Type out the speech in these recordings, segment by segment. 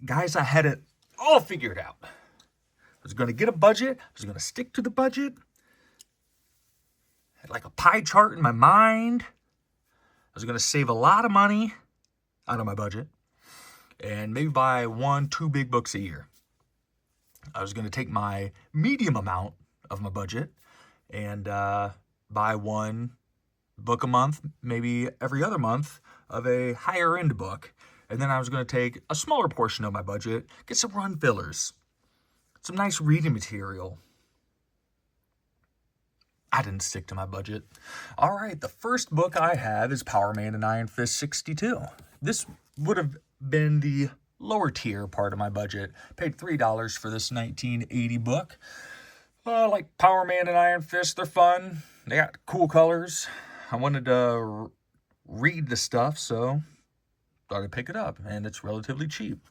guys, I had it all figured out. I was going to get a budget. I was going to stick to the budget. I had like a pie chart in my mind. I was going to save a lot of money out of my budget and maybe buy 1-2 big books a year. I was going to take my medium amount of my budget and buy 1 book a month, maybe every other month, of a higher end book. And then I was going to take a smaller portion of my budget, get some run fillers, some nice reading material. I didn't stick to my budget. All right, the first book I have is Power Man and Iron Fist 62. This would have been the lower tier part of my budget. Paid $3 for this 1980 book. Like Power Man and Iron Fist, they're fun. They got cool colors. I wanted to read the stuff, so thought I'd pick it up, and it's relatively cheap.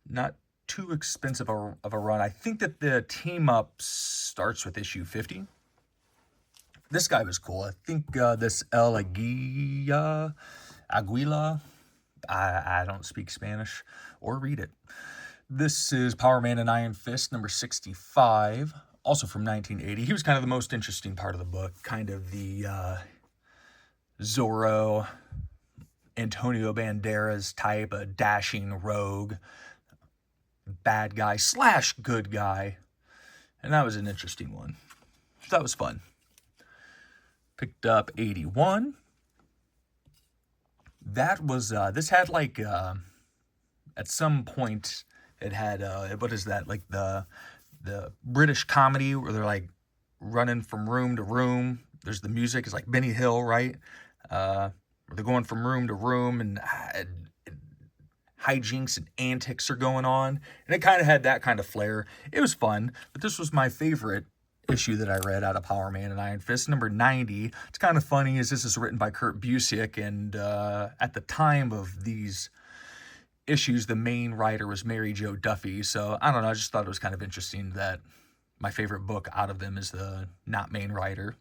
Not too expensive of a run. I think that the team up starts with issue 50. This guy was cool. I think this Aguila, I don't speak Spanish or read it. This is Power Man and Iron Fist, number 65, also from 1980. He was kind of the most interesting part of the book, kind of the Zorro, Antonio Banderas type, a dashing rogue, bad guy / good guy. And that was an interesting one. That was fun. Picked up 81. That was, this had like, at some point, it had, what is that, like the British comedy where they're like running from room to room. There's the music, it's like Benny Hill, right? Where they're going from room to room and hijinks and antics are going on. And it kind of had that kind of flair. It was fun, but this was my favorite issue that I read out of Power Man and Iron Fist, number 90. It's kind of funny as this is written by Kurt Busiek, and at the time of these issues, the main writer was Mary Jo Duffy. So I don't know, I just thought it was kind of interesting that my favorite book out of them is the not main writer.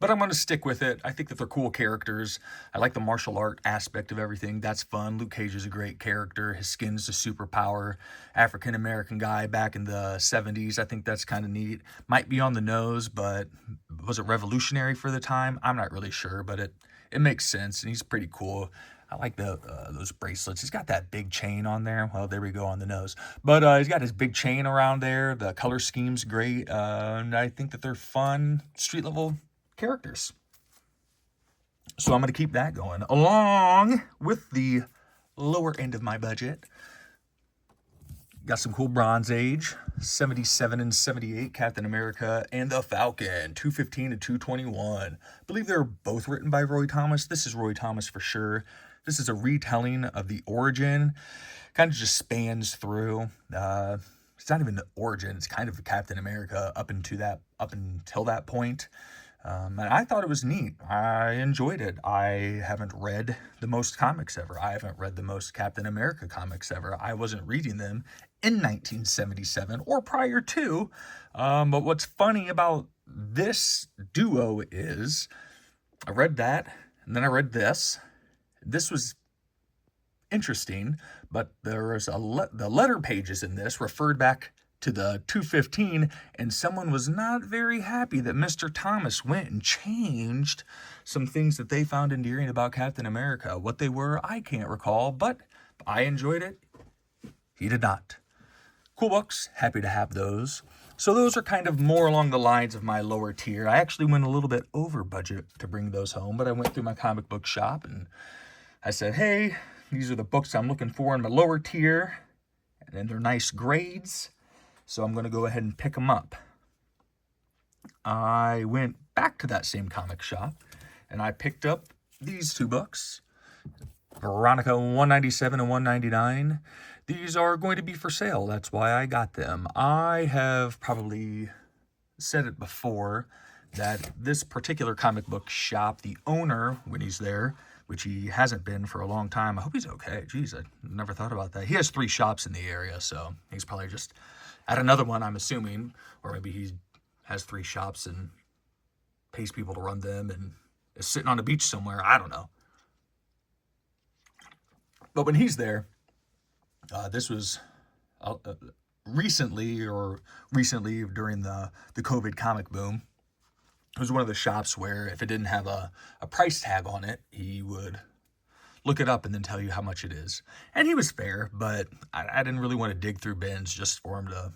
But I'm going to stick with it. I think that they're cool characters. I like the martial art aspect of everything. That's fun. Luke Cage is a great character. His skin's a superpower. African-American guy back in the 70s. I think that's kind of neat. Might be on the nose, but was it revolutionary for the time? I'm not really sure, but it makes sense, and he's pretty cool. I like those bracelets. He's got that big chain on there. Well, there we go on the nose. But he's got his big chain around there. The color scheme's great. And I think that they're fun, street-level characters. So I'm going to keep that going. Along with the lower end of my budget, got some cool Bronze Age, 77 and 78, Captain America and the Falcon, 215 and 221. I believe they're both written by Roy Thomas. This is Roy Thomas for sure. This is a retelling of the origin. Kind of just spans through. It's not even the origin. It's kind of Captain America up until that point. And I thought it was neat. I enjoyed it. I haven't read the most comics ever. I haven't read the most Captain America comics ever. I wasn't reading them in 1977 or prior to. But what's funny about this duo is I read that, and then I read this. This was interesting, but there was the letter pages in this referred back to the 215, and someone was not very happy that Mr. Thomas went and changed some things that they found endearing about Captain America. What they were, I can't recall, but I enjoyed it. He did not. Cool books, happy to have those. So those are kind of more along the lines of my lower tier. I actually went a little bit over budget to bring those home, but I went through my comic book shop and I said, hey, these are the books I'm looking for in my lower tier, and they're nice grades. So I'm going to go ahead and pick them up. I went back to that same comic shop, and I picked up these 2 books, Veronica 197 and 199. These are going to be for sale. That's why I got them. I have probably said it before that this particular comic book shop, the owner, when he's there, which he hasn't been for a long time. I hope he's okay. Jeez, I never thought about that. He has 3 shops in the area, so he's probably just at another one, I'm assuming, or maybe he has 3 shops and pays people to run them and is sitting on a beach somewhere. I don't know. But when he's there, this was recently during the COVID comic boom. It was one of the shops where if it didn't have a price tag on it, he would look it up and then tell you how much it is. And he was fair, but I didn't really want to dig through bins just for him to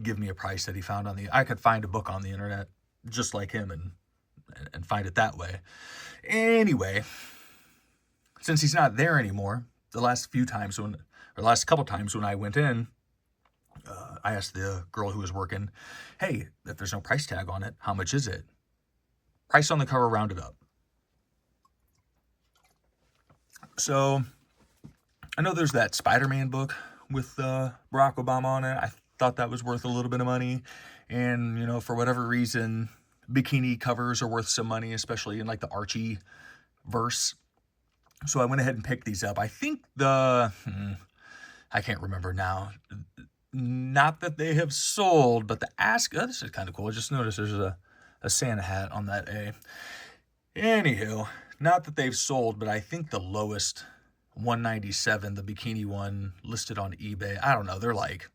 give me a price that he found I could find a book on the internet just like him and find it that way. Anyway, since he's not there anymore, the last couple times when I went in, I asked the girl who was working, hey, if there's no price tag on it, how much is it? Price on the cover rounded up. So I know there's that Spider-Man book with Barack Obama on it. I thought that was worth a little bit of money. And, you know, for whatever reason, bikini covers are worth some money, especially in like the Archie verse. So I went ahead and picked these up. I think I can't remember now. Not that they have sold, but this is kind of cool. I just noticed there's a Santa hat on that A. Anywho, not that they've sold, but I think the lowest, $197, the bikini one listed on eBay. I don't know. They're like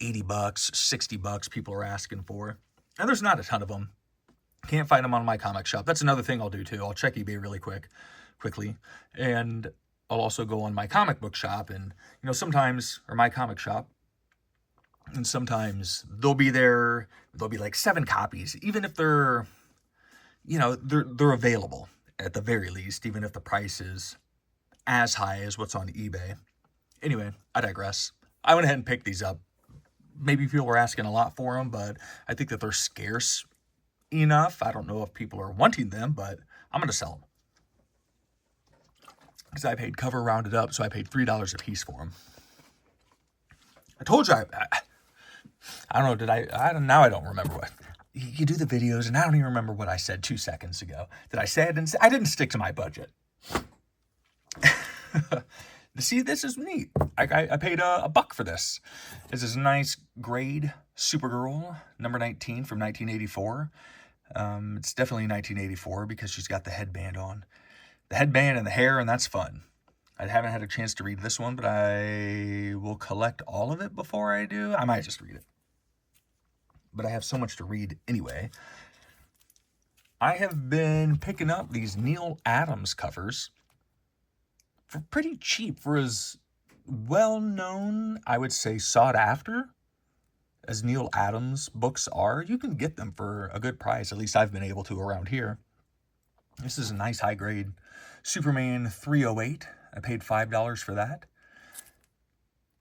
$80, $60 people are asking for. And there's not a ton of them. Can't find them on my comic shop. That's another thing I'll do too. I'll check eBay really quickly. And I'll also go on my comic book shop and, you know, sometimes, or my comic shop, and sometimes there'll be like 7 copies, even if they're, you know, they're available at the very least, even if the price is as high as what's on eBay. Anyway, I digress. I went ahead and picked these up. Maybe people were asking a lot for them, but I think that they're scarce enough. I don't know if people are wanting them, but I'm going to sell them. Because I paid cover rounded up, so I paid $3 a piece for them. I told you, I don't know, now I don't remember what. You do the videos, and I don't even remember what I said 2 seconds ago. Did I say I didn't stick to my budget. See, this is neat. I paid a $1 for this. This is a nice grade Supergirl, number 19 from 1984. It's definitely 1984 because she's got the headband on. The headband and the hair, and that's fun. I haven't had a chance to read this one, but I will collect all of it before I do. I might just read it. But I have so much to read anyway. I have been picking up these Neil Adams covers for pretty cheap, for as well-known, I would say sought after, as Neil Adams books are. You can get them for a good price. At least I've been able to around here. This is a nice high-grade Superman 308. I paid $5 for that.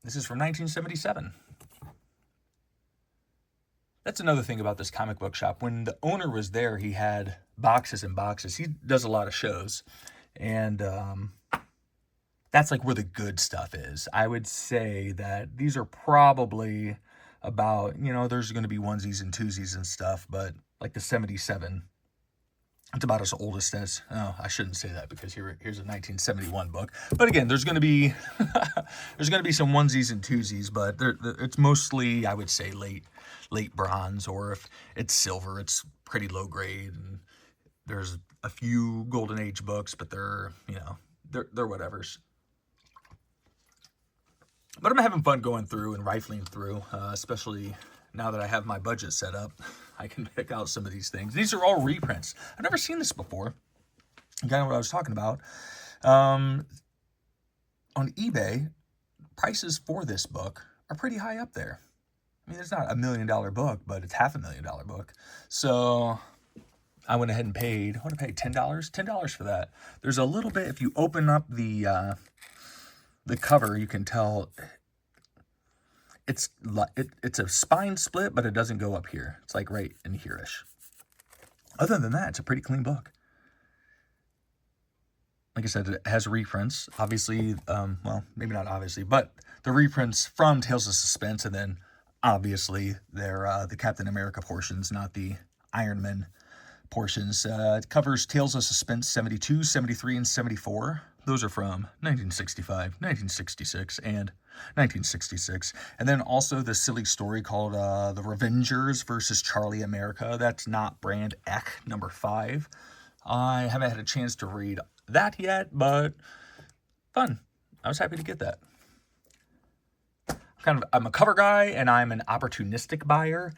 This is from 1977. That's another thing about this comic book shop. When the owner was there, he had boxes and boxes. He does a lot of shows. And that's like where the good stuff is. I would say that these are probably about, you know, there's going to be onesies and twosies and stuff, but like the 77, it's about as oldest as, oh, I shouldn't say that because here's a 1971 book. But again, there's going to be some onesies and twosies, but it's mostly, I would say, late bronze, or if it's silver, it's pretty low grade. And there's a few golden age books, but they're whatevers. But I'm having fun going through and rifling through, especially now that I have my budget set up. I can pick out some of these things. These are all reprints. I've never seen this before. Kind of what I was talking about. On eBay, prices for this book are pretty high up there. I mean, it's not $1 million book, but it's $500,000 book. So I went ahead and paid, what did I pay, $10? $10 for that. There's a little bit, if you open up the cover, you can tell it's a spine split, but it doesn't go up here. It's like right in here-ish. Other than that, it's a pretty clean book. Like I said, it has reprints. Obviously, well, maybe not obviously, but the reprints from Tales of Suspense, and then obviously they're the Captain America portions, not the Iron Man portions. It covers Tales of Suspense 72, 73, and 74. Those are from 1965, 1966, and 1966. And then also the silly story called The Revengers versus Charlie America. That's not brand Eck, number 5. I haven't had a chance to read that yet, but fun. I was happy to get that. I'm I'm a cover guy and I'm an opportunistic buyer.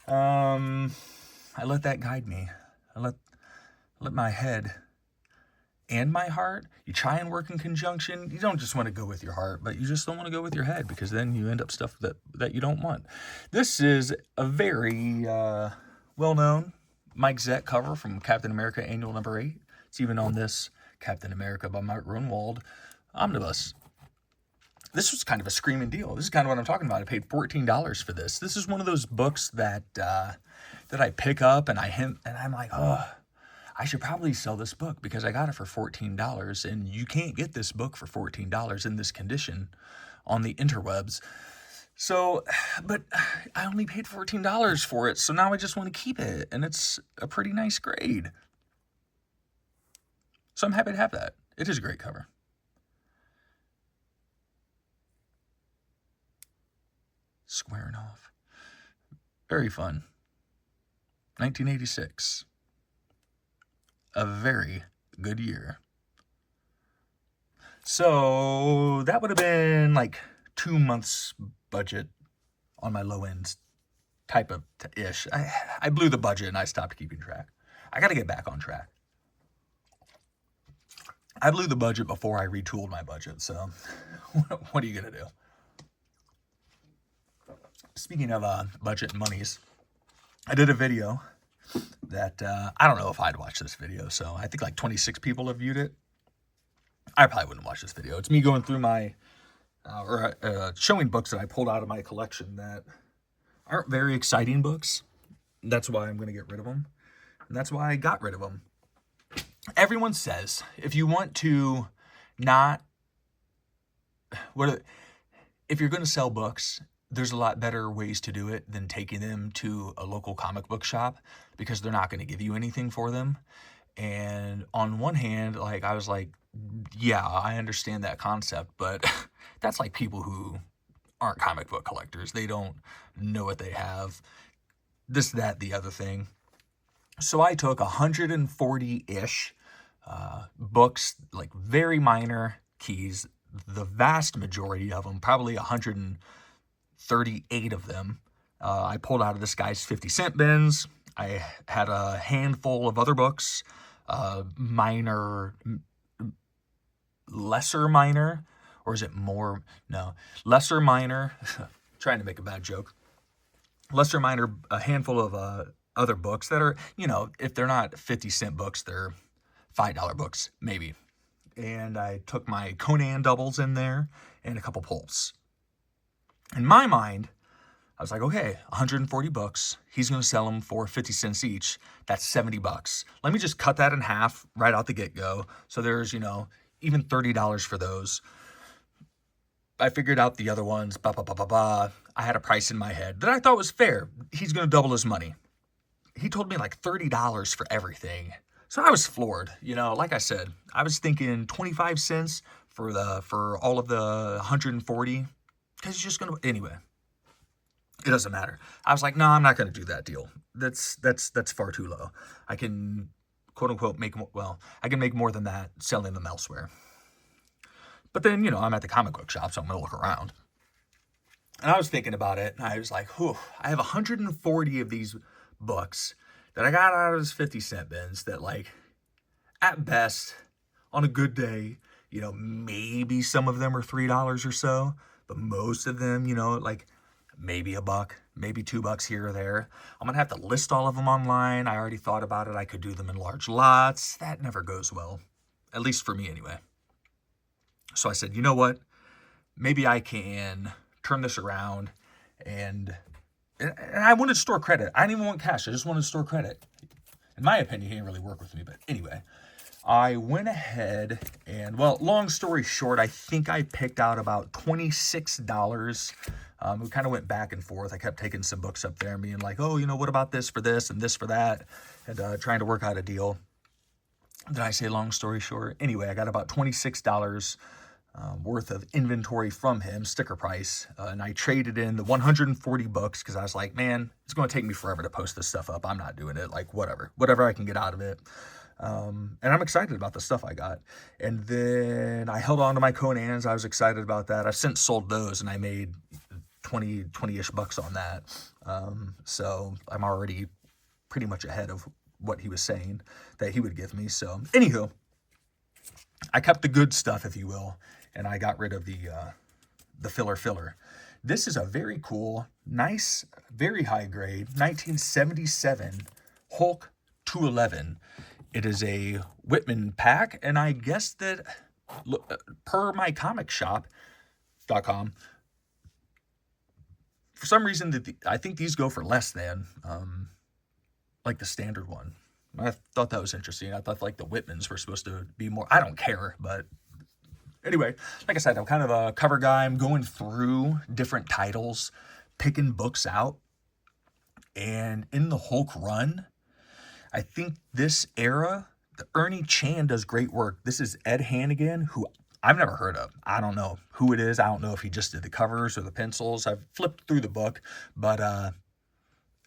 I let that guide me. I let my head and my heart, you try and work in conjunction. You don't just want to go with your heart, but you just don't want to go with your head, because then you end up stuff that you don't want. This is a very well-known Mike Zett cover from Captain America Annual number 8. It's even on this Captain America by Mark Grunwald omnibus. This was kind of a screaming deal. This is kind of what I'm talking about. I paid $14 for this. This is one of those books that I pick up and I'm like, oh, I should probably sell this book because I got it for $14, and you can't get this book for $14 in this condition on the interwebs. So, but I only paid $14 for it, so now I just want to keep it, and it's a pretty nice grade. So I'm happy to have that. It is a great cover. Squaring off. Very fun. 1986. A very good year. So that would have been like 2 months budget on my low end type of ish. I blew the budget and I stopped keeping track. I got to get back on track. I blew the budget before I retooled my budget. So what are you going to do? Speaking of budget and monies, I did a video that I don't know if I'd watch this video. So I think like 26 people have viewed it. I probably wouldn't watch this video. It's me going through my, showing books that I pulled out of my collection that aren't very exciting books. That's why I'm going to get rid of them. And that's why I got rid of them. Everyone says, if you want to not, if you're going to sell books, there's a lot better ways to do it than taking them to a local comic book shop, because they're not going to give you anything for them. And on one hand, like, I was like, yeah, I understand that concept, but that's like people who aren't comic book collectors. They don't know what they have. This, that, the other thing. So I took 140-ish books, like very minor keys, the vast majority of them, probably 138 of them, I pulled out of this guy's 50-cent bins. I had a handful of other books, minor, lesser minor, or is it more? No, lesser minor. Trying to make a bad joke. Lesser minor, a handful of other books that are, if they're not 50-cent books, they're $5 books, maybe. And I took my Conan doubles in there and a couple pulps. In my mind, I was like, okay, 140 books. He's going to sell them for 50 cents each. That's $70. Let me just cut that in half right out the get-go. So there's, even $30 for those. I figured out the other ones, I had a price in my head that I thought was fair. He's going to double his money. He told me like $30 for everything. So I was floored. Like I said, I was thinking 25 cents for all of the 140. Because he's just going to, anyway, it doesn't matter. I was like, no, I'm not going to do that deal. That's far too low. I can, quote unquote, I can make more than that selling them elsewhere. But then, I'm at the comic book shop, so I'm going to look around. And I was thinking about it, and I was like, whew, I have 140 of these books that I got out of those 50-cent bins that, like, at best, on a good day, maybe some of them are $3 or so. But most of them, like maybe $1, maybe $2 here or there. I'm going to have to list all of them online. I already thought about it. I could do them in large lots. That never goes well, at least for me anyway. So I said, you know what? Maybe I can turn this around. And I wanted to store credit. I didn't even want cash. I just wanted to store credit. In my opinion, he didn't really work with me. But anyway, I went ahead and, long story short, I think I picked out about $26. We kind of went back and forth. I kept taking some books up there and being like, oh, what about this for this and this for that? And trying to work out a deal. Did I say long story short? Anyway, I got about $26 worth of inventory from him, sticker price. And I traded in the 140 books because I was like, man, it's going to take me forever to post this stuff up. I'm not doing it. Like, whatever I can get out of it. And I'm excited about the stuff I got. And then I held on to my Conans. I was excited about that. I've since sold those, and I made 20-ish bucks on that. So I'm already pretty much ahead of what he was saying that he would give me. So anywho, I kept the good stuff, if you will, and I got rid of the filler. This is a very cool, nice, very high grade 1977 Hulk 211. It is a Whitman pack, and I guess that per mycomicshop.com, for some reason I think these go for less than like the standard one. I thought that was interesting. I thought like the Whitmans were supposed to be more. I don't care, but anyway, like I said, I'm kind of a cover guy. I'm going through different titles, picking books out, and in the Hulk run, I think this era, the Ernie Chan does great work. This is Ed Hannigan, who I've never heard of. I don't know who it is. I don't know if he just did the covers or the pencils. I've flipped through the book, but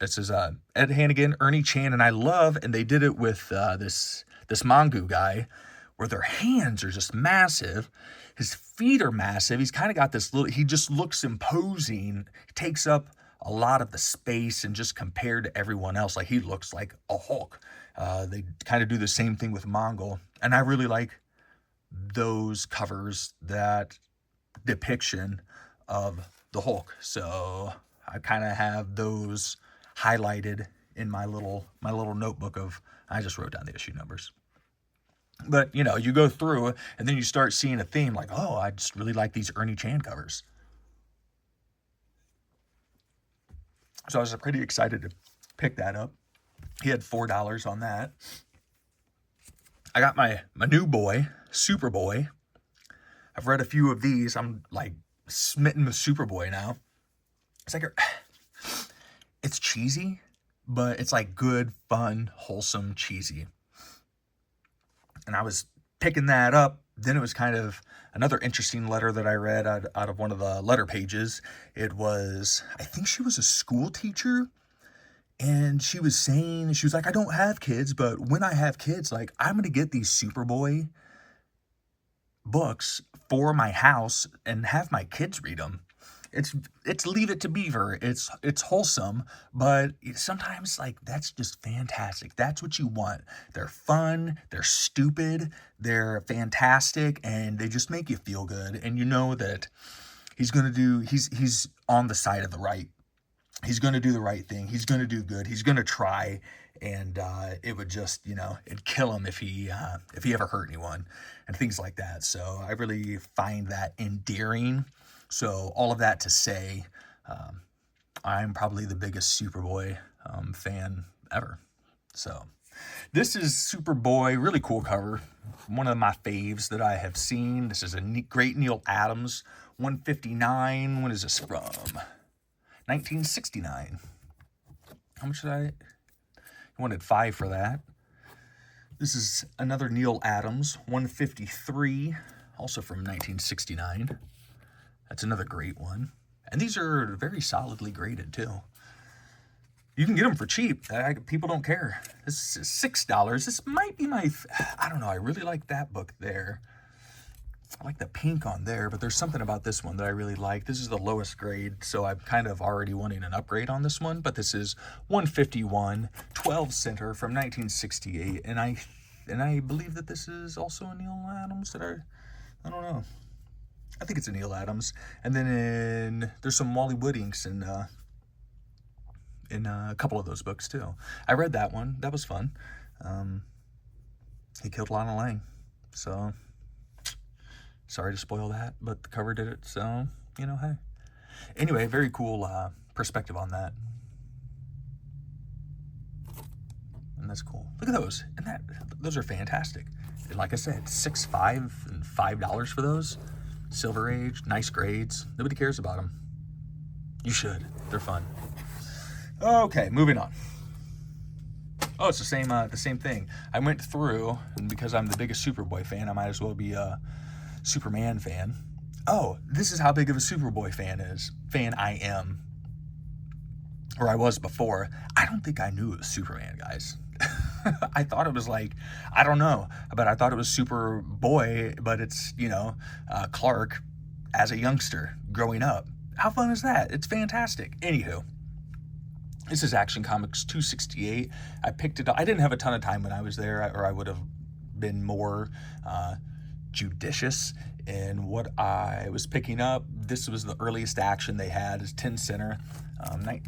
this is Ed Hannigan, Ernie Chan, and I love, and they did it with this Mongu guy, where their hands are just massive. His feet are massive. He's kind of got this little, he just looks imposing. He takes up a lot of the space, and just compared to everyone else, like he looks like a Hulk. They kind of do the same thing with Mongol, and I really like those covers, that depiction of the Hulk. So I kind of have those highlighted in my little notebook of, I just wrote down the issue numbers. But, you know, you go through and then you start seeing a theme like, oh, I just really like these Ernie Chan covers. So I was pretty excited to pick that up. He had $4 on that. I got my new boy, Superboy. I've read a few of these. I'm like smitten with Superboy now. It's like, it's cheesy, but it's like good, fun, wholesome, cheesy. And I was picking that up. Then it was kind of another interesting letter that I read out of one of the letter pages. It was, I think she was a school teacher, and she was saying, she was like, I don't have kids, but when I have kids, like, I'm going to get these Superboy books for my house and have my kids read them. It's Leave It to Beaver. It's wholesome, but sometimes, like, that's just fantastic. That's what you want. They're fun, they're stupid, they're fantastic, and they just make you feel good. And you know that he's on the side of the right. He's going to do the right thing. He's going to do good. He's going to try, and it would just, it'd kill him if he ever hurt anyone and things like that. So I really find that endearing. So all of that to say, I'm probably the biggest Superboy fan ever. So this is Superboy, really cool cover. One of my faves that I have seen. This is a great Neil Adams, 159. When is this from? 1969. How much did I wanted $5 for that. This is another Neil Adams, 153, also from 1969. That's another great one. And these are very solidly graded, too. You can get them for cheap. People don't care. This is $6. This might be I don't know. I really like that book there. I like the pink on there, but there's something about this one that I really like. This is the lowest grade, so I'm kind of already wanting an upgrade on this one. But this is 151, 12 center from 1968. And I believe that this is also a Neil Adams I don't know. I think it's a Neil Adams. And then there's some Wally Wood inks in a couple of those books too. I read that one. That was fun. He killed Lana Lang. So sorry to spoil that, but the cover did it. So, hey. Anyway, very cool perspective on that. And that's cool. Look at those. And those are fantastic. And like I said, $6, $5, and $5 for those. Silver Age, nice grades. Nobody cares about them. You should. They're fun. Okay, moving on. Oh, it's the same thing. I went through, and because I'm the biggest Superboy fan, I might as well be a Superman fan. Oh, this is how big of a Superboy fan I am. Or I was before. I don't think I knew it was Superman, guys. I thought it was I don't know, but I thought it was Superboy, but it's, Clark as a youngster growing up. How fun is that? It's fantastic. Anywho, this is Action Comics 268. I picked it up. I didn't have a ton of time when I was there, or I would have been more judicious in what I was picking up. This was the earliest action they had, is 10 center.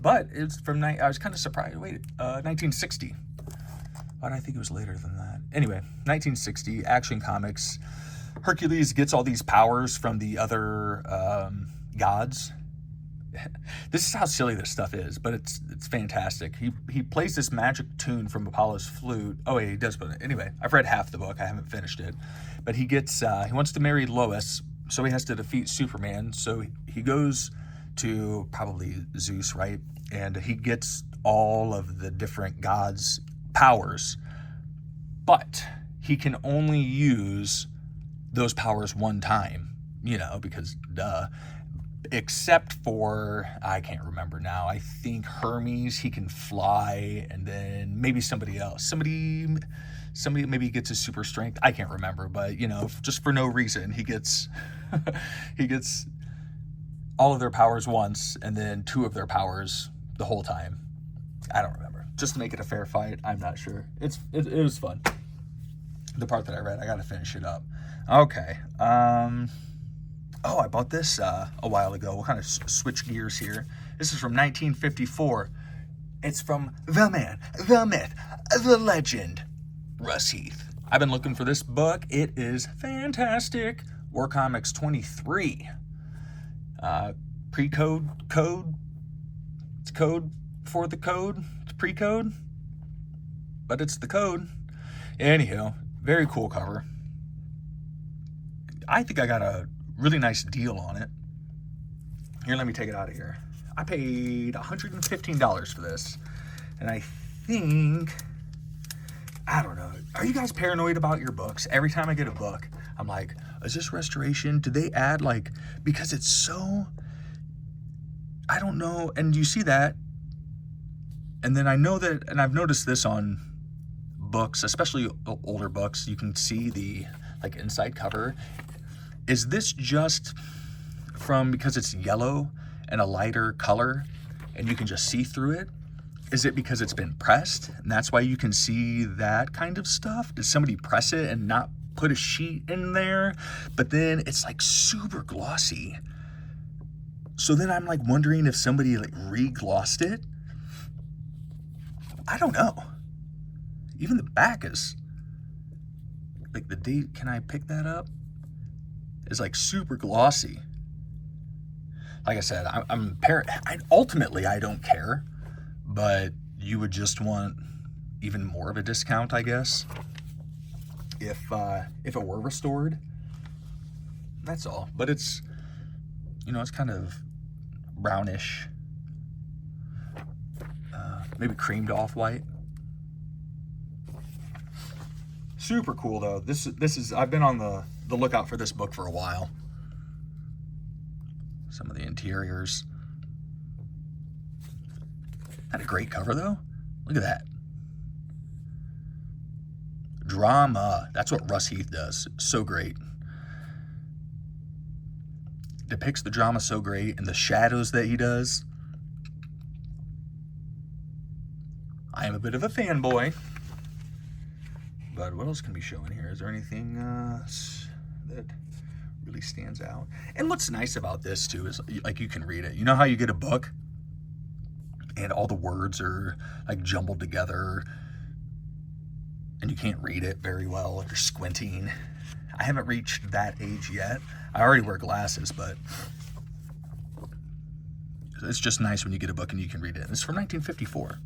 But it's from, I was kind of surprised. Wait, 1960. Why did I think it was later than that? Anyway, 1960, Action Comics. Hercules gets all these powers from the other gods. This is how silly this stuff is, but it's fantastic. He plays this magic tune from Apollo's flute. Oh wait, he does put it. Anyway, I've read half the book. I haven't finished it. But he wants to marry Lois, so he has to defeat Superman. So he goes to probably Zeus, right? And he gets all of the different gods' powers, but he can only use those powers one time, because duh. Except for, I can't remember now, I think Hermes, he can fly, and then maybe somebody else. Somebody maybe gets his super strength. I can't remember, but, just for no reason, he gets he gets all of their powers once, and then 2 of their powers the whole time. I don't remember. Just to make it a fair fight, I'm not sure. It was fun. The part that I read, I got to finish it up. Okay. Oh, I bought this a while ago. We'll kind of switch gears here. This is from 1954. It's from the man, the myth, the legend, Russ Heath. I've been looking for this book. It is fantastic. War Comics 23. Pre-code. It's code for the code. It's pre-code, but it's the code. Anyhow, very cool cover. I think I got a really nice deal on it. Here, let me take it out of here. I paid $115 for this. And I think, I don't know. Are you guys paranoid about your books? Every time I get a book, I'm like, is this restoration? Do they add because it's so, I don't know. And you see that. And then I know that, and I've noticed this on books, especially older books, you can see the inside cover. Is this just from because it's yellow and a lighter color and you can just see through it? Is it because it's been pressed and that's why you can see that kind of stuff? Did somebody press it and not put a sheet in there? But then it's super glossy. So then I'm wondering if somebody re-glossed it. I don't know. Even the back is the date. Can I pick that up? Is super glossy. Like I said, ultimately I don't care, but you would just want even more of a discount, I guess, if it were restored. That's all. But it's it's kind of brownish, maybe creamed off white. Super cool though. This is I've been on the lookout for this book for a while. Some of the interiors. Not a great cover though. Look at that. Drama. That's what Russ Heath does. So great. Depicts the drama so great, and the shadows that he does. I am a bit of a fanboy. But what else can we show in here? Is there anything that really stands out? And what's nice about this too is you can read it. You know how you get a book and all the words are jumbled together and you can't read it very well if you're squinting. I haven't reached that age yet. I already wear glasses, but it's just nice when you get a book and you can read it. And it's from 1954.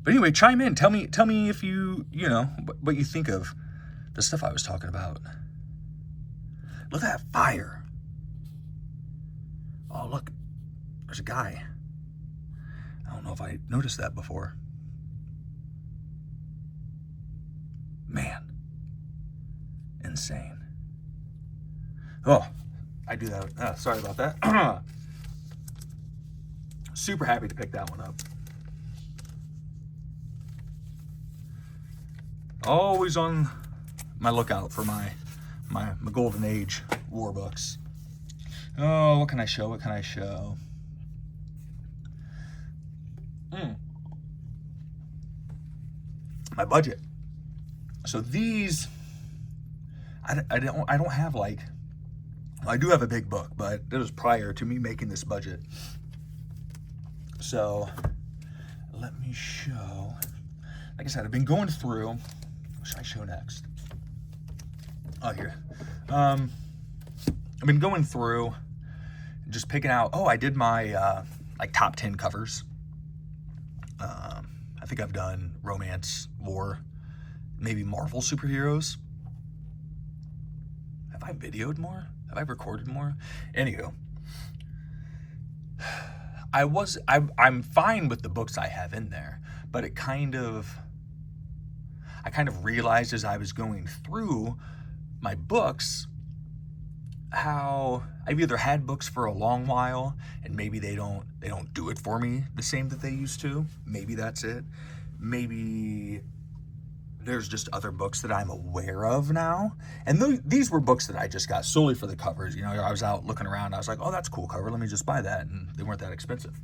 But anyway, chime in. Tell me if you what you think of the stuff I was talking about. Look at that fire. Oh, look. There's a guy. I don't know if I noticed that before. Man. Insane. Oh, I do that. Sorry about that. Super happy to pick that one up. Always on my lookout for my golden age war books. Oh, what can I show? my budget. So these, I don't have like, I do have a big book, but it was prior to me making this budget. So let me show, like I said, I've been going through, what should I show next? Oh, here. I've been going through, just picking out, I did my like top 10 covers. I think I've done romance, war, maybe Marvel superheroes. Have I videoed more? Have I recorded more? Anywho, I'm fine with the books I have in there, but I kind of realized as I was going through my books how I've either had books for a long while and maybe they don't do it for me the same that they used to. Maybe that's it. Maybe there's just other books that I'm aware of now. And these were books that I just got solely for the covers. You know, I was out looking around. I was like, oh, that's a cool cover. Let me just buy that. And they weren't that expensive.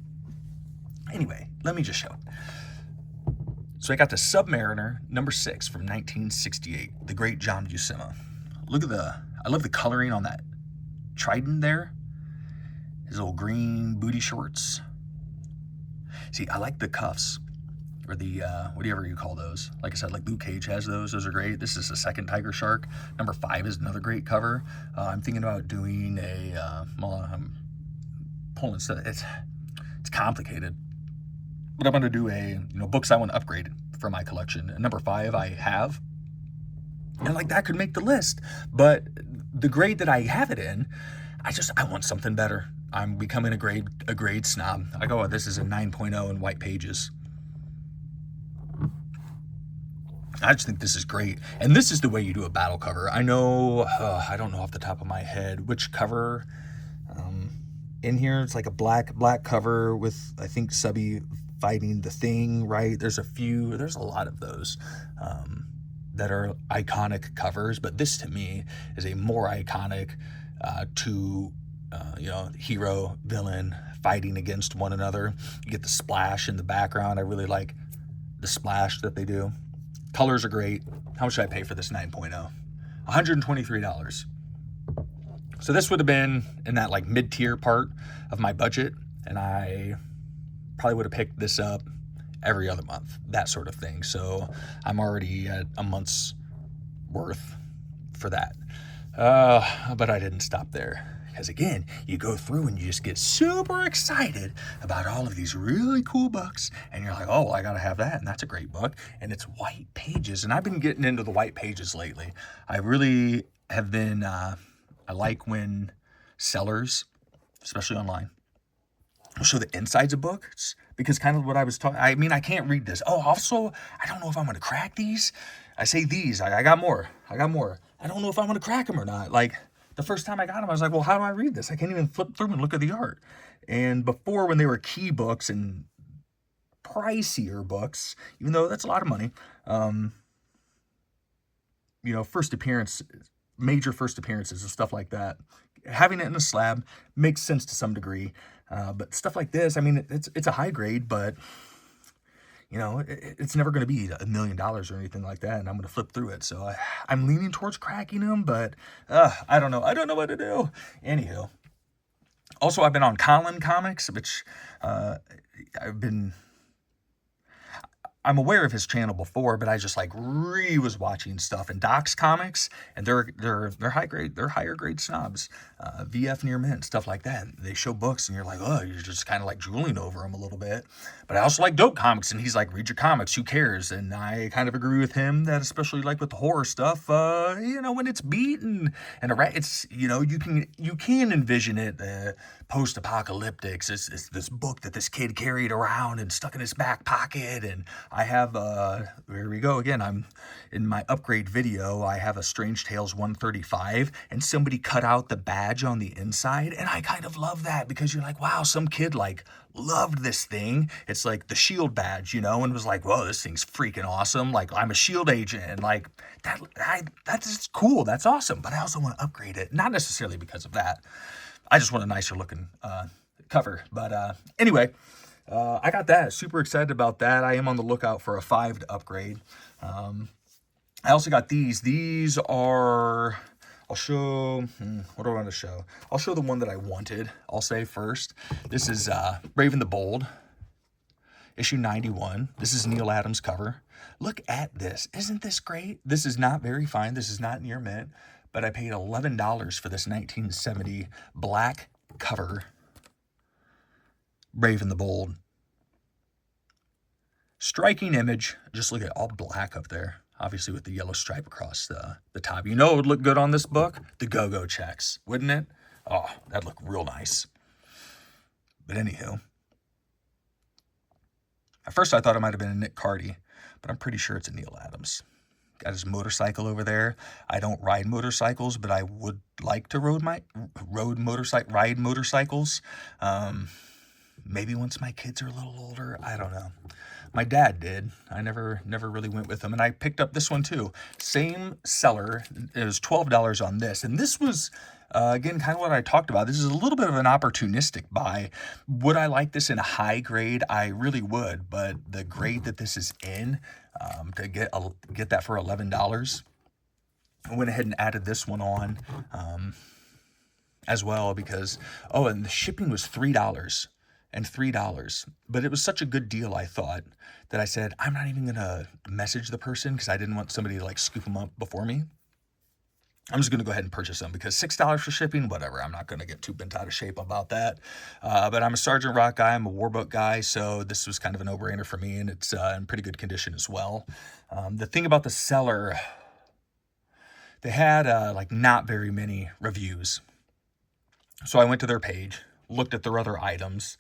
Anyway, let me just show it. So I got the Submariner number 6 from 1968, the great John Buscema. I love the coloring on that trident there. His little green booty shorts. See, I like the cuffs, or the, whatever you call those. Like I said, like Luke Cage has those. Those are great. This is the second Tiger Shark. Number 5 is another great cover. I'm thinking about doing I'm pulling stuff. It's complicated. But I'm going to do books I want to upgrade for my collection. And number 5 I have. And like that could make the list. But the grade that I have it in, I want something better. I'm becoming a grade snob. I go, this is a 9.0 in white pages. I just think this is great. And this is the way you do a battle cover. I know, I don't know off the top of my head which cover in here. It's like a black cover with, I think, Subby fighting the Thing, right? There's a lot of those that are iconic covers, but this to me is a more iconic hero, villain fighting against one another. You get the splash in the background. I really like the splash that they do. Colors are great. How much should I pay for this 9.0? $123. So this would have been in that like mid-tier part of my budget, and I probably would have picked this up every other month, that sort of thing. So I'm already at a month's worth for that. But I didn't stop there. Because again, you go through and you just get super excited about all of these really cool books. And you're like, oh, well, I got to have that. And that's a great book. And it's white pages. And I've been getting into the white pages lately. I really have been, I like when sellers, especially online, will show the insides of books. Because kind of what I was talking, I can't read this. Oh, also, I don't know if I'm going to crack these. I say these. I got more. I don't know if I'm going to crack them or not. Like, the first time I got them, I was like, well, how do I read this? I can't even flip through and look at the art. And before, when they were key books and pricier books, even though that's a lot of money, first appearance, major first appearances and stuff like that, having it in a slab makes sense to some degree. But stuff like this, it's a high grade, but it's never going to be $1 million or anything like that, and I'm going to flip through it. So I'm leaning towards cracking them, but I don't know. I don't know what to do. Anywho, also I've been on Colin Comics, which I'm aware of his channel before, but I just was watching stuff in Doc's Comics, and they're high grade, they're higher grade snobs, VF Near Mint, stuff like that. They show books, and you're like, oh, you're just kind of like drooling over them a little bit. But I also like Dope Comics, and he's like, read your comics, who cares? And I kind of agree with him that, especially like with the horror stuff, when it's beat and it's you can envision it post-apocalyptic. It's this book that this kid carried around and stuck in his back pocket, and I have, here we go again, I'm in my upgrade video, I have a Strange Tales 135, and somebody cut out the badge on the inside, and I kind of love that, because you're like, wow, some kid, loved this thing. It's like the SHIELD badge, and was like, whoa, this thing's freaking awesome, like, I'm a SHIELD agent, and that's cool, that's awesome, but I also want to upgrade it, not necessarily because of that. I just want a nicer looking, cover, but, anyway, I got that. Super excited about that. I am on the lookout for a 5 to upgrade. I also got these. These are, I'll show, what do I want to show? I'll show the one that I wanted, I'll say first. This is Brave and the Bold, issue 91. This is Neil Adams' cover. Look at this. Isn't this great? This is not very fine. This is not near mint, but I paid $11 for this 1970 black cover, Brave and the Bold. Striking image. Just look at all black up there. Obviously with the yellow stripe across the top. You know it would look good on this book? The go-go checks, wouldn't it? Oh, that'd look real nice. But anywho. At first I thought it might have been a Nick Cardy, but I'm pretty sure it's a Neil Adams. Got his motorcycle over there. I don't ride motorcycles, but I would like to ride motorcycles. Maybe once my kids are a little older. I don't know. My dad did. I never really went with him. And I picked up this one too. Same seller. It was $12 on this. And this was, again, kind of what I talked about. This is a little bit of an opportunistic buy. Would I like this in a high grade? I really would. But the grade that this is in, to get that for $11, I went ahead and added this one on as well because, oh, and the shipping was $3. And $3. But it was such a good deal, I thought, that I said, I'm not even going to message the person because I didn't want somebody to like scoop them up before me. I'm just going to go ahead and purchase them because $6 for shipping, whatever. I'm not going to get too bent out of shape about that. But I'm a Sergeant Rock guy. I'm a Warbook guy. So this was kind of a no-brainer for me. And it's in pretty good condition as well. The thing about the seller, they had like not very many reviews. So I went to their page, looked at their other items,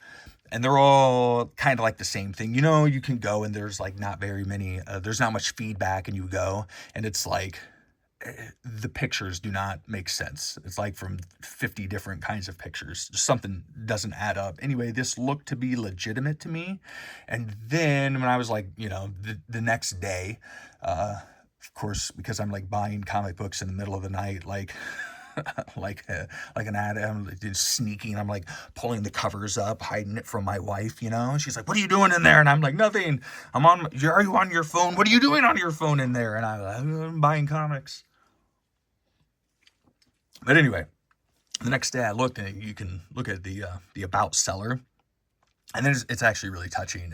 and they're all kind of like the same thing. You know, you can go and there's like not very many, there's not much feedback, and you go and it's like the pictures do not make sense. It's like from 50 different kinds of pictures. Just something doesn't add up. Anyway, this looked to be legitimate to me. And then when I was like, you know, the next day, of course, because I'm like buying comic books in the middle of the night, like like an ad, I'm sneaking. I'm like pulling the covers up, hiding it from my wife, you know. And she's like, "What are you doing in there?" And I'm like, "Nothing. Are you on your phone? What are you doing on your phone in there?" And I'm buying comics. But anyway, the next day I looked, and you can look at the about seller, and then it's actually really touching.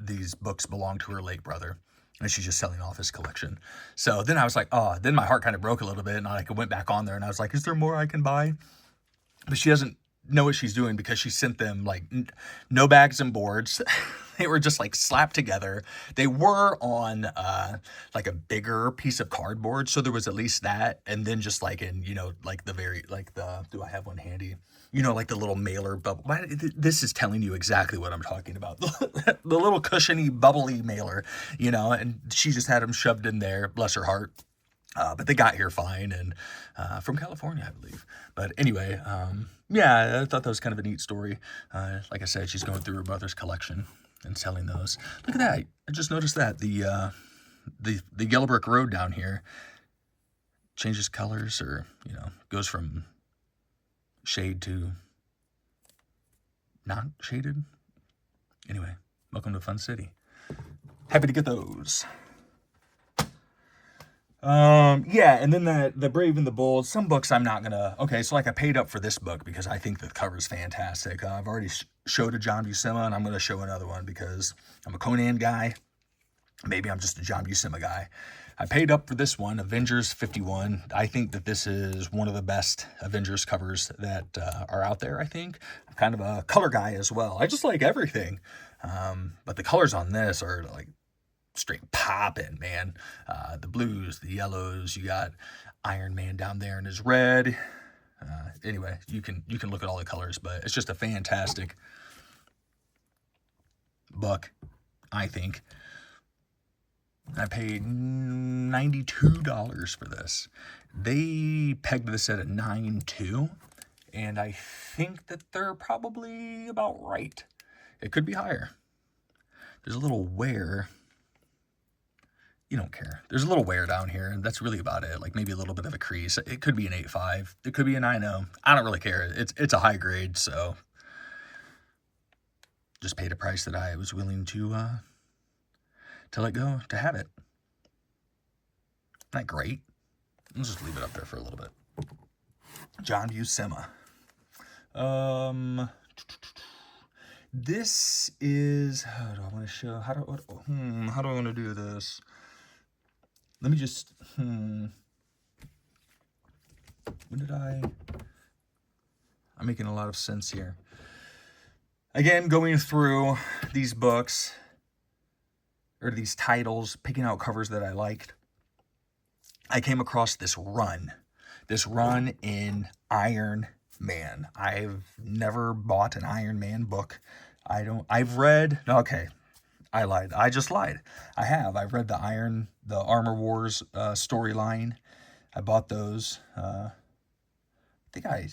These books belong to her late brother, and she's just selling off his collection. So then I was like, oh, then my heart kind of broke a little bit, and I went back on there, and I was like, is there more I can buy? But she doesn't know what she's doing because she sent them like no bags and boards. They were just like slapped together. They were on like a bigger piece of cardboard, so there was at least that, and then just like in, you know, like do I have one handy? You know, like the little mailer bubble. This is telling you exactly what I'm talking about. The little cushiony, bubbly mailer, you know, and she just had them shoved in there, bless her heart. But they got here fine, and from California, I believe. But anyway, yeah, I thought that was kind of a neat story. Like I said, she's going through her mother's collection and selling those. Look at that. I just noticed that. The Yellow Brick Road down here changes colors, or, you know, goes from shade to not shaded. Anyway, welcome to Fun City. Happy to get those. Yeah, and then the Brave and the Bold, some books I'm not gonna, okay, so like I paid up for this book because I think the cover's fantastic. I've already showed a John Buscema, and I'm gonna show another one because I'm a Conan guy. Maybe I'm just a John Buscema guy. I paid up for this one, Avengers 51. I think that this is one of the best Avengers covers that are out there, I think. I'm kind of a color guy as well. I just like everything. But the colors on this are like straight popping, man. The blues, the yellows, you got Iron Man down there in his red. Anyway, you can look at all the colors, but it's just a fantastic book, I think. I paid $92 for this. They pegged this at a 9.2, and I think that they're probably about right. It could be higher. There's a little wear. You don't care. There's a little wear down here, and that's really about it. Like maybe a little bit of a crease. It could be an 8.5. It could be a 9.0. I don't really care. It's a high grade, so just paid a price that I was willing to let go to have it. Isn't that great? Let's just leave it up there for a little bit. John Buscema. This is, how do I want to show? How do I want to do this? Let me just, I'm making a lot of sense here. Again, going through these books, or these titles, picking out covers that I liked, I came across this run in Iron Man. I've never bought an Iron Man book. I lied. I just lied. I've read the Armor Wars storyline. I bought those. I think I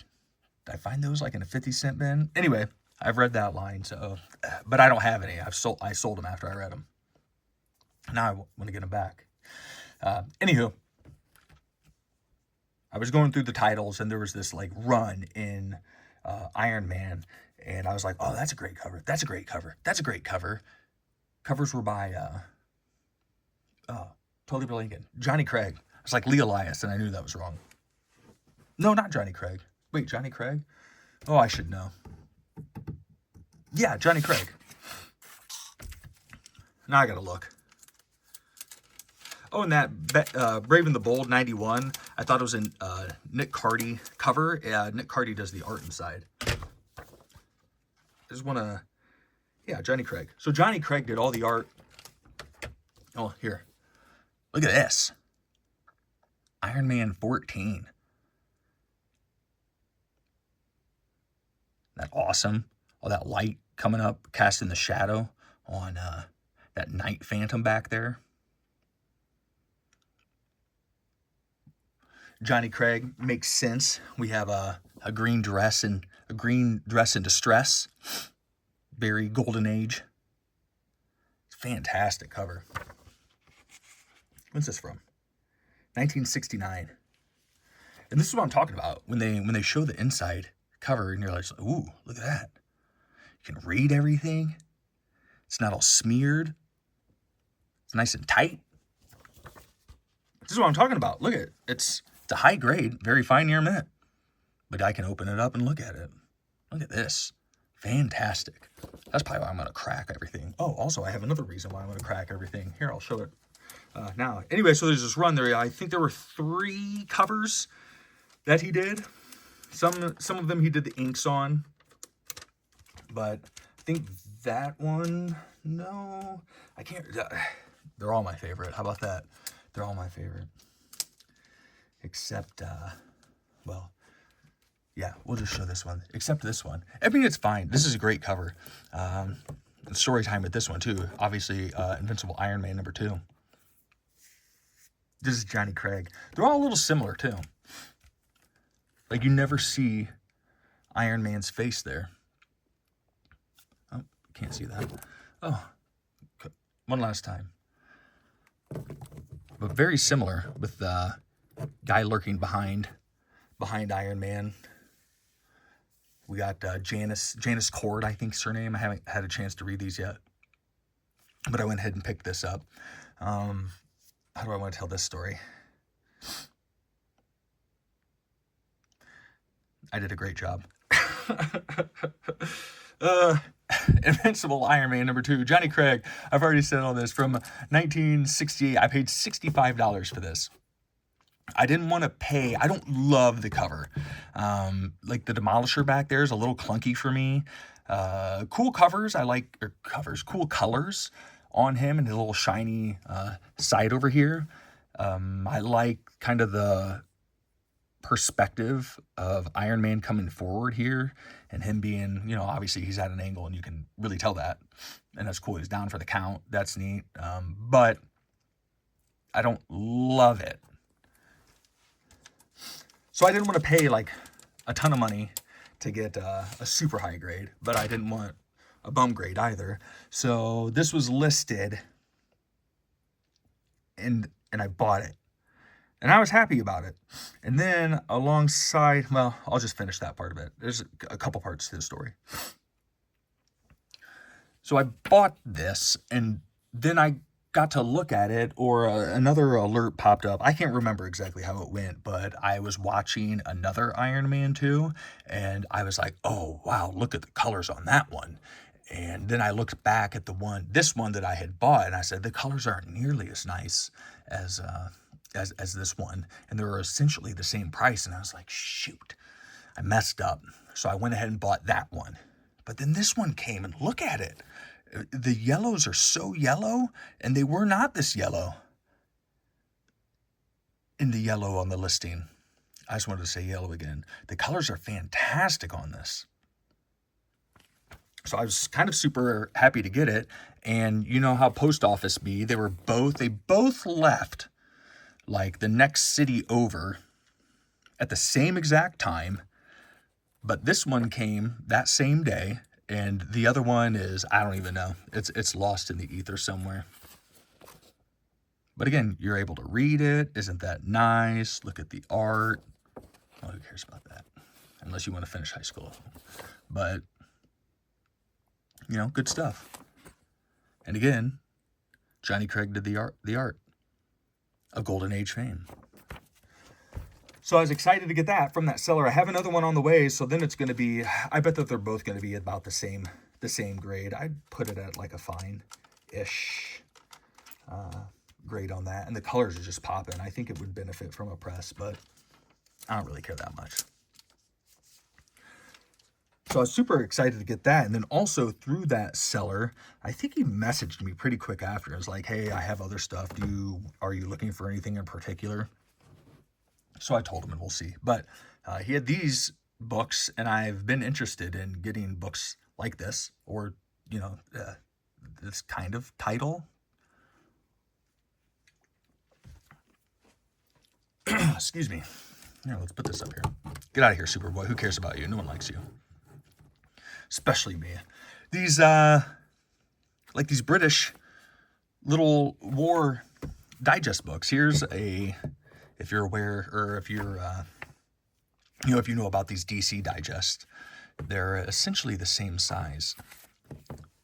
find those like in a 50-cent bin. Anyway, I've read that line, so, but I don't have any. I sold them after I read them. Now I want to get them back. Anywho, I was going through the titles, and there was this like run in Iron Man, and I was like, oh, that's a great cover. That's a great cover. That's a great cover. Covers were by totally blanking. Johnny Craig. It's like Lee Elias, and I knew that was wrong. No, not Johnny Craig. Wait, Johnny Craig? Oh, I should know. Yeah, Johnny Craig. Now I gotta look. Oh, and that Brave and the Bold 91, I thought it was a Nick Cardy cover. Yeah, Nick Cardy does the art inside. I just want to... Yeah, Johnny Craig. So Johnny Craig did all the art. Oh, here. Look at this. Iron Man 14. That awesome. All that light coming up, casting the shadow on that Night Phantom back there. Johnny Craig makes sense. We have a green dress in distress. Very golden age. Fantastic cover. When's this from? 1969. And this is what I'm talking about. When they show the inside cover and you're like, ooh, look at that. You can read everything. It's not all smeared. It's nice and tight. This is what I'm talking about. Look at it. It's a high grade, very fine near mint. But I can open it up and look at it. Look at this. Fantastic. That's probably why I'm going to crack everything. Oh, also, I have another reason why I'm going to crack everything. Here, I'll show it now. Anyway, so there's this run there. I think there were 3 covers that he did. Some of them he did the inks on. But I think that one, no. I can't. They're all my favorite. How about that? They're all my favorite. Except, well, yeah, we'll just show this one. Except this one. I mean, it's fine. This is a great cover. Story time with this one, too. Obviously, Invincible Iron Man #2. This is Johnny Craig. They're all a little similar, too. Like, you never see Iron Man's face there. Oh, can't see that. Oh, one last time. But very similar with the guy lurking behind Iron Man. We got Janice Cord, I think's her name. I haven't had a chance to read these yet, but I went ahead and picked this up. How do I want to tell this story? I did a great job. Invincible Iron Man #2, Johnny Craig. I've already said all this. From 1968, I paid $65 for this. I didn't want to pay. I don't love the cover. Like the Demolisher back there is a little clunky for me. Cool covers. I like cool colors on him and his little shiny side over here. I like kind of the perspective of Iron Man coming forward here and him being, obviously he's at an angle and you can really tell that. And that's cool. He's down for the count. That's neat. But I don't love it. So I didn't want to pay like a ton of money to get a super high grade, but I didn't want a bum grade either. So this was listed and I bought it. And I was happy about it. And then alongside, well, I'll just finish that part of it. There's a couple parts to the story. So I bought this, and then I got to look at it, or another alert popped up. I can't remember exactly how it went, but I was watching another Iron Man 2, and I was like, oh, wow, look at the colors on that one. And then I looked back at this one that I had bought, and I said, the colors aren't nearly as nice as this one, and they were essentially the same price. And I was like, shoot, I messed up. So I went ahead and bought that one. But then this one came, and look at it. The yellows are so yellow, and they were not this yellow in the yellow on the listing. I just wanted to say yellow again. The colors are fantastic on this. So I was kind of super happy to get it. And you know how post office be, they both left like the next city over at the same exact time. But this one came that same day, and the other one is, I don't even know. It's lost in the ether somewhere. But again, you're able to read it. Isn't that nice? Look at the art. Oh, who cares about that? Unless you want to finish high school. But, you know, good stuff. And again, Johnny Craig did the art of Golden Age fame. So I was excited to get that from that seller. I have another one on the way, so then it's going to be, I bet that they're both going to be about the same grade. I'd put it at like a fine-ish grade on that. And the colors are just popping. I think it would benefit from a press, but I don't really care that much. So I was super excited to get that. And then also through that seller, I think he messaged me pretty quick after. It was like, hey, I have other stuff. Are you looking for anything in particular? So I told him, and we'll see. But he had these books, and I've been interested in getting books like this, or, you know, this kind of title. Excuse me. Here, let's put this up here. Get out of here, Superboy. Who cares about you? No one likes you. Especially me. These, like these British little war digest books. Here's if you're aware, or if you're, if you know about these DC Digest, they're essentially the same size.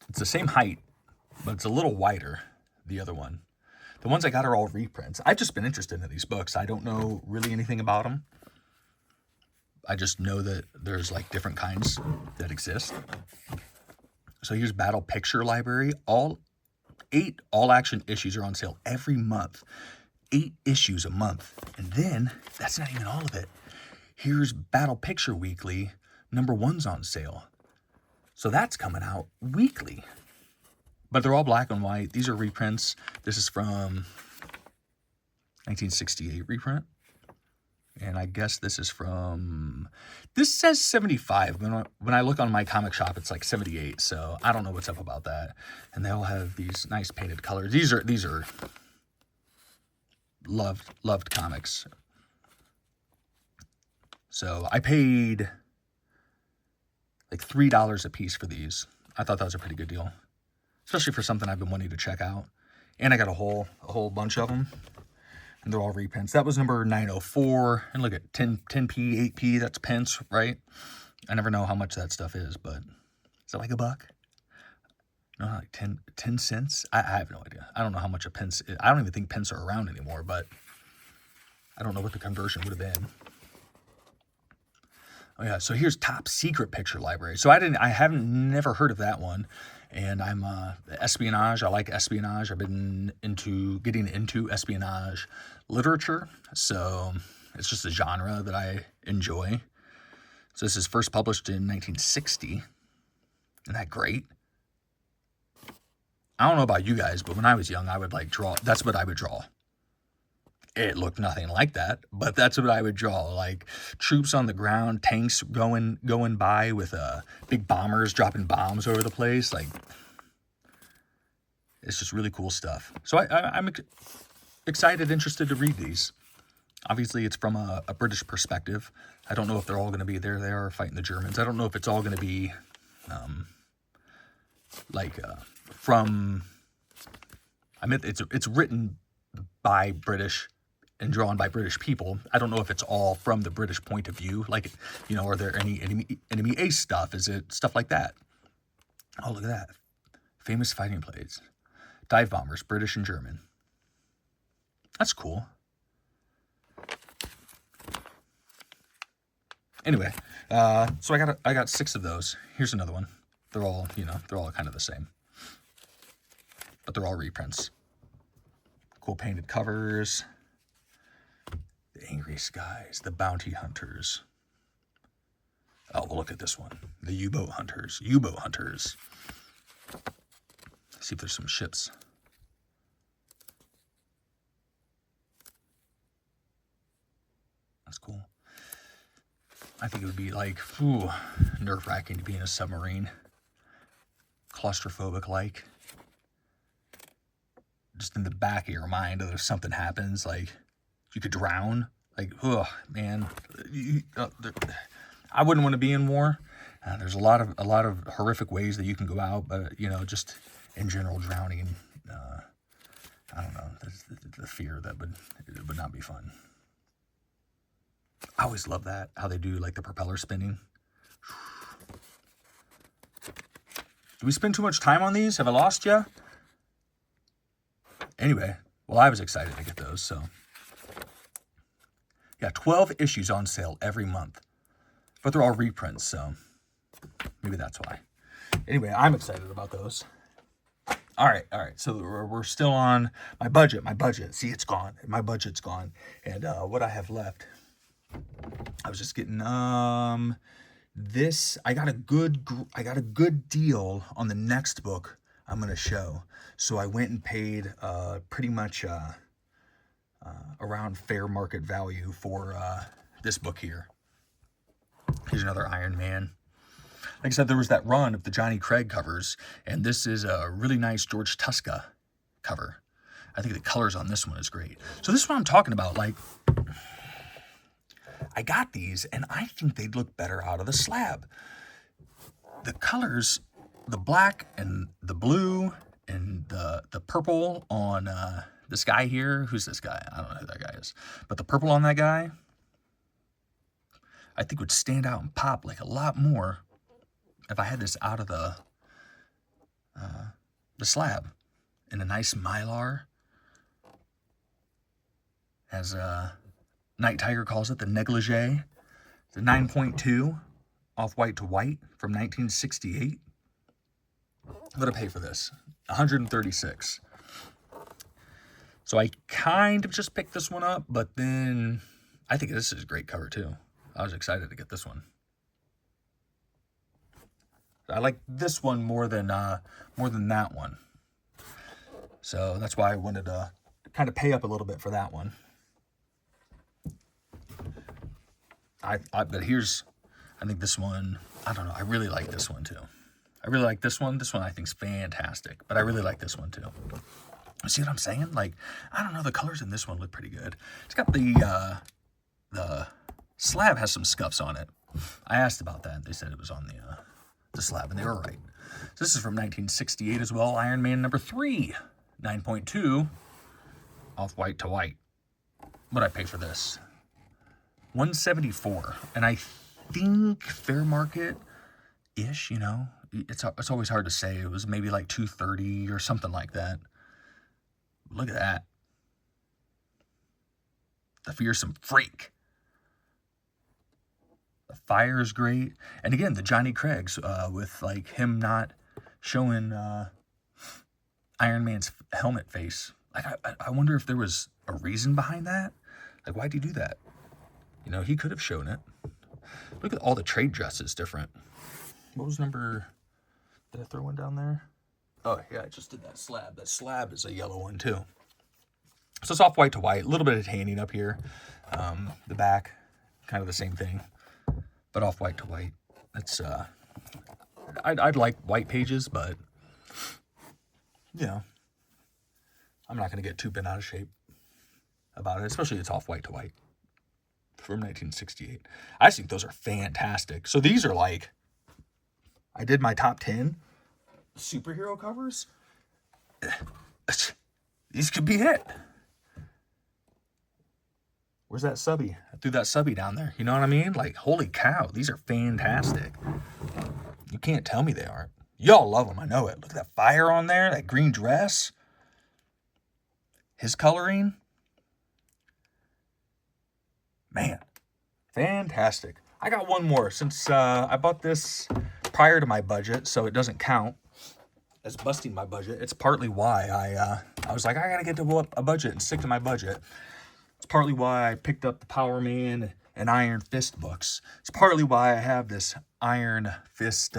It's the same height, but it's a little wider, the other one. The ones I got are all reprints. I've just been interested in these books. I don't know really anything about them. I just know that there's like different kinds that exist. So here's Battle Picture Library. All 8 all-action issues are on sale every month. 8 issues a month. And then, that's not even all of it. Here's Battle Picture Weekly. Number 1's on sale. So that's coming out weekly. But they're all black and white. These are reprints. This is from 1968 reprint. And I guess this is from, this says 75. When I look on my comic shop, it's like 78. So I don't know what's up about that. And they all have these nice painted colors. These are loved comics. So I paid like $3 a piece for these. I thought that was a pretty good deal, especially for something I've been wanting to check out. And I got a whole bunch of them, and they're all reprints. That was number 904, and look at 10p, 8p. That's pence, right? I never know how much that stuff is, but is it like $1? No, like 10 cents. I have no idea. I don't know how much a pence is. I don't even think pence are around anymore, but I don't know what the conversion would have been. Oh yeah, so here's Top Secret Picture Library. So I haven't never heard of that one. And I'm espionage. I like espionage. I've been getting into espionage literature. So it's just a genre that I enjoy. So this is first published in 1960. Isn't that great? I don't know about you guys, but when I was young, I would like draw. That's what I would draw. It looked nothing like that, but that's what I would draw. Like troops on the ground, tanks going by with big bombers dropping bombs over the place. Like, it's just really cool stuff. So I'm excited, interested to read these. Obviously, it's from a British perspective. I don't know if they're all going to be there. They are fighting the Germans. I don't know if it's all going to be from. I mean, it's written by British and drawn by British people. I don't know if it's all from the British point of view. Like, are there any enemy ace stuff? Is it stuff like that? Oh, look at that. Famous fighting plays. Dive bombers, British and German. That's cool. Anyway, so I got 6 of those. Here's another one. They're all, they're all kind of the same. But they're all reprints. Cool painted covers. The Angry Skies, the Bounty Hunters. Oh, well, look at this one. The U-boat hunters. U-boat hunters. Let's see if there's some ships. That's cool. I think it would be like, nerve-wracking to be in a submarine. Claustrophobic-like. Just in the back of your mind, if something happens, like, you could drown. Like, man. I wouldn't want to be in war. There's a lot of horrific ways that you can go out, but, just in general, drowning, I don't know, the fear that it would not be fun. I always love that, how they do, like, the propeller spinning. Do we spend too much time on these? Have I lost you? Anyway, well, I was excited to get those, so. Yeah, 12 issues on sale every month. But they're all reprints, so maybe that's why. Anyway, I'm excited about those. All right. So we're still on my budget. See, it's gone. My budget's gone. And what I have left, I was just getting this. I got a good deal on the next book I'm going to show. So I went and paid pretty much around fair market value for this book here. Here's another Iron Man. Like I said, there was that run of the Johnny Craig covers, and this is a really nice George Tuska cover. I think the colors on this one is great. So this is what I'm talking about. Like, I got these, and I think they'd look better out of the slab. The colors, the black and the blue and the purple on this guy here. Who's this guy? I don't know who that guy is. But the purple on that guy, I think would stand out and pop like a lot more if I had this out of the slab in a nice Mylar, as Night Tiger calls it, the negligee. The 9.2 off-white to white from 1968. What did I pay for this? $136. So I kind of just picked this one up, but then I think this is a great cover too. I was excited to get this one. I like this one more than that one. So that's why I wanted to kind of pay up a little bit for that one. But here's, I think this one, I don't know, I really like this one too. I really like this one. This one I think is fantastic, but I really like this one too. See what I'm saying? Like, I don't know, the colors in this one look pretty good. It's got the slab has some scuffs on it. I asked about that. They said it was on the slab, and they were right. So this is from 1968 as well. Iron Man number 3, 9.2, off-white to white. What'd I pay for this? $174. And I think fair market-ish, it's always hard to say. It was maybe like $230 or something like that. Look at that. The Fearsome Freak. The fire is great. And again, the Johnny Craigs, with like him not showing Iron Man's helmet face. Like, I wonder if there was a reason behind that. Like, why'd he do that? He could have shown it. Look at all the trade dresses different. What was number... Did I throw one down there? Oh, yeah, I just did that slab. That slab is a yellow one, too. So it's off-white to white. A little bit of tanning up here. The back, kind of the same thing. But off-white to white. That's, I'd like white pages, but, I'm not going to get too bent out of shape about it, especially it's off-white to white from 1968. I think those are fantastic. So these are like, I did my top 10 superhero covers. These could be it. Where's that subby? I threw that subby down there. You know what I mean? Like, holy cow, these are fantastic. You can't tell me they aren't. Y'all love him, I know it. Look at that fire on there, that green dress. His coloring. Man, fantastic. I got one more since I bought this prior to my budget, so it doesn't count as busting my budget. It's partly why I was like, I gotta get to a budget and stick to my budget. It's partly why I picked up the Power Man and Iron Fist books. It's partly why I have this Iron Fist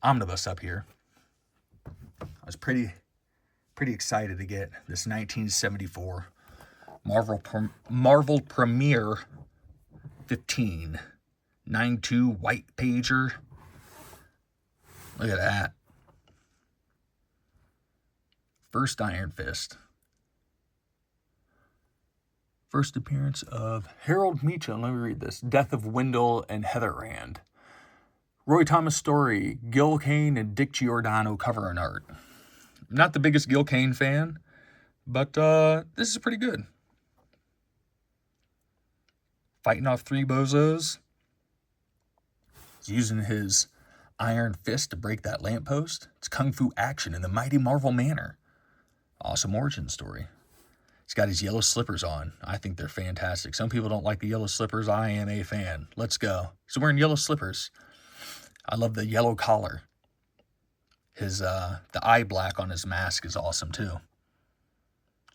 omnibus up here. I was pretty excited to get this 1974 Marvel Premiere 15 9.2 white pager. Look at that. First Iron Fist. First appearance of Harold Meacham. Let me read this. Death of Wendell and Heather Rand. Roy Thomas story. Gil Kane and Dick Giordano cover and art. Not the biggest Gil Kane fan, but this is pretty good. Fighting off three bozos. He's using his iron fist to break that lamppost. It's kung fu action in the mighty Marvel manner. Awesome origin story. He's got his yellow slippers on. I think they're fantastic. Some people don't like the yellow slippers. I am a fan. Let's go. He's wearing yellow slippers. I love the yellow collar. His the eye black on his mask is awesome too.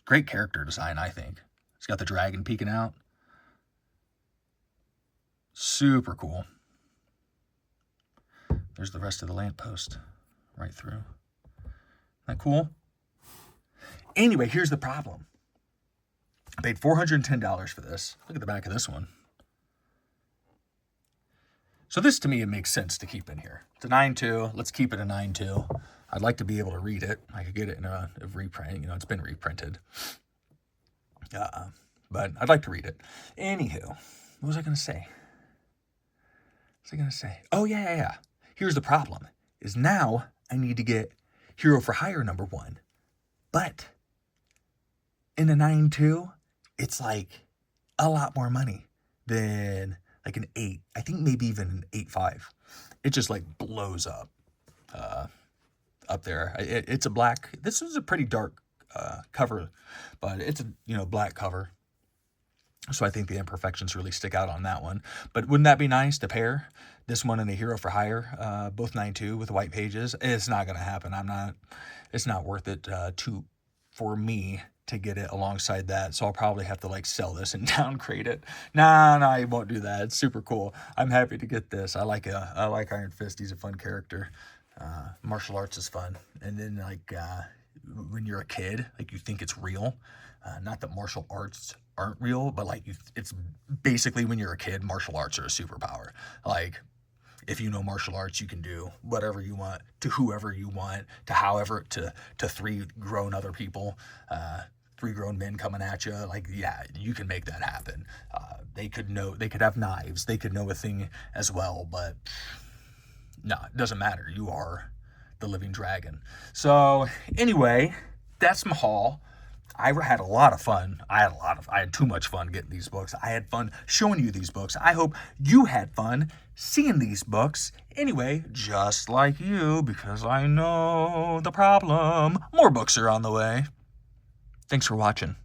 Great character design, I think. He's got the dragon peeking out. Super cool. There's the rest of the lamppost right through. Isn't that cool? Anyway, here's the problem. I paid $410 for this. Look at the back of this one. So this, to me, it makes sense to keep in here. It's a 9.2. Let's keep it a 9.2. I'd like to be able to read it. I could get it in a reprint. You know, it's been reprinted. But I'd like to read it. Anywho, what was I going to say? Oh, yeah. Here's the problem. Is now I need to get Hero for Hire #1. But in a 9.2, it's like a lot more money than like an 8. I think maybe even an 8.5. It just like blows up there. It's a black. This is a pretty dark cover, but it's a black cover. So I think the imperfections really stick out on that one. But wouldn't that be nice to pair this one and a Hero for Hire, both 9.2 with white pages? It's not going to happen. It's not worth it for me to get it alongside that. So I'll probably have to like sell this and downgrade it. Nah, I won't do that. It's super cool. I'm happy to get this. I like Iron Fist. He's a fun character. Martial arts is fun. And then like when you're a kid, like you think it's real. Not that martial arts aren't real, but like it's basically when you're a kid, martial arts are a superpower. Like if you know martial arts, you can do whatever you want to whoever you want to three grown other people, 3 grown men coming at you. Like, yeah, you can make that happen. They could have knives. They could know a thing as well, but no, it doesn't matter. You are the living dragon. So anyway, that's my haul. I had a lot of fun. I had too much fun getting these books. I had fun showing you these books. I hope you had fun seeing these books. Anyway, just like you, because I know the problem. More books are on the way. Thanks for watching.